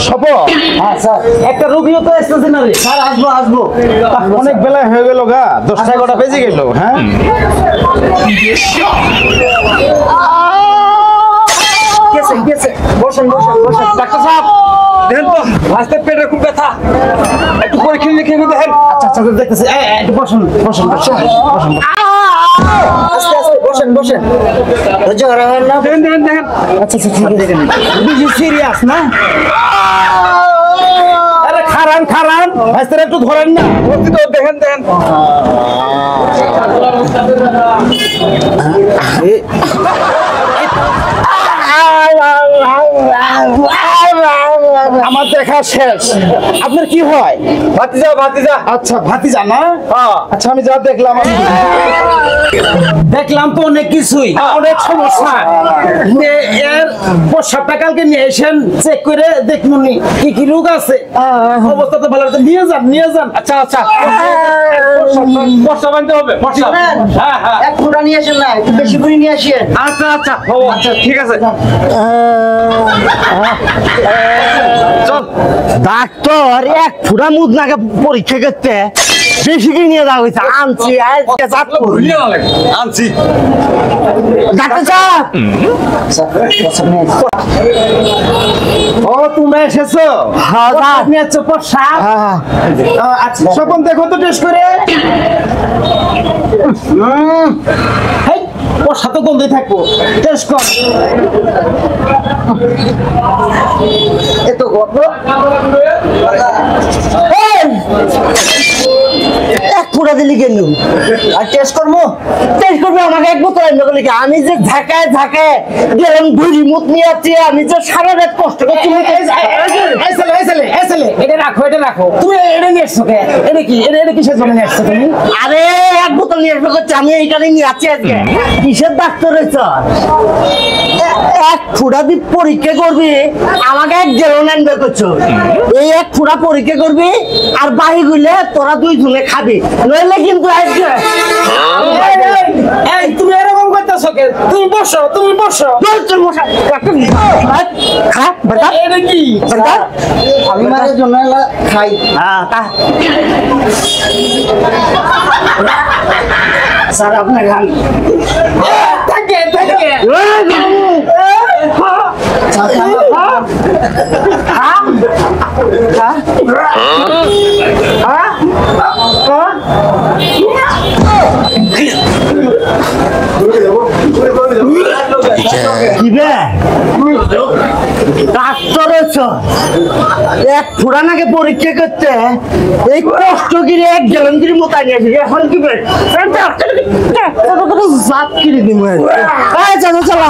সফল? হ্যাঁ স্যার, একটা রোগীও তো আসতেছে না রে স্যার। আসবো অনেক বেলা হয়ে গেল গা, 10টা বেজে গেল। হ্যাঁ বসেন। ডাক্তার সাহেব দেখেন তো রাস্তায় পেটে খুব ব্যথা, একটু পরীক্ষা লিখে দেখেন। আচ্ছা দেখতেছি। একটু বসেন। আস্তে বসেন। ধৈর্য হারাবেন না। দেখেন আচ্ছা ঠিক আছে। দেখেন বেশি সিরিয়াস না? আরে খারান ভাইস্তারা একটু ধরেন না। দেখেন আমার দেখা শেষ। আপনার কি হয়? ভাতিজা। আচ্ছা ভাতিজা না? আচ্ছা আমি যা দেখলাম তো অনেক কিছুই, অনেক সমস্যা। এর প্রস্রাবটা কালকে নিয়ে এসেন, চেক করে দেখুন কি রোগ আছে। অবস্থা তো ভালো, নিয়ে যান। আচ্ছা বর্ষা বানতে হবে। হ্যাঁ এক ফোঁটা নিয়ে আসেন না, একটু বেশি করে নিয়ে আসেন। আচ্ছা ঠিক আছে। চল ডাক্তার, এক ফোঁটা মুখ নাকে পরীক্ষা করতে বেশি করে নিয়ে যাওয়া হয়েছে। আনছি ডাক্তার সাহেব। ও তোমরা এসেছো? হ্যাঁ নিয়ে আসছো প্রস্রাব? আচ্ছা স্বপন দেখো তো টেস্ট করে। প্রস্রাব তো গন্ধই থাকবো, টেস্ট কর। এত গল্প এক ফোঁটা দিলি কেন? আর টেস্ট করবো আমাকে এক বোতল এনে বলি। আমি যে ঝাঁকায় গেলাম ঘুরি মুখ নিয়ে আসছি, আমি যে সারা রাত কষ্ট করছি। এটা রাখো তুমি। এটা নিয়ে এসছো কে? এটা কিসের জন্য নিয়ে আসছো তুমি? আরে এক বোতল নিয়ে আসবো করছি, আমি এইখানে নিয়ে আসছি আজকে। কিসের ডাক্তার হয়েছ? এক ফোঁটা দিয়ে পরীক্ষা করবি, আমাকে এক গেলন আনবে করছো। এই এক ফোঁটা পরীক্ষা করবি আর বাহি গুলে তোরা 2 জনে খাবি, নইলে কিন্তু তুমি এরকম করতেছো কে? তুমি বসো। এটা কি আমি মারের জন্য খাই? স্যার আপনার গান থাকে এক ফুরানাকে পরীক্ষা করতে এই কষ্ট গিরে এক গেলনগিরি মতো নিয়েছি। এখন কি জাত কিনে দিব? চলো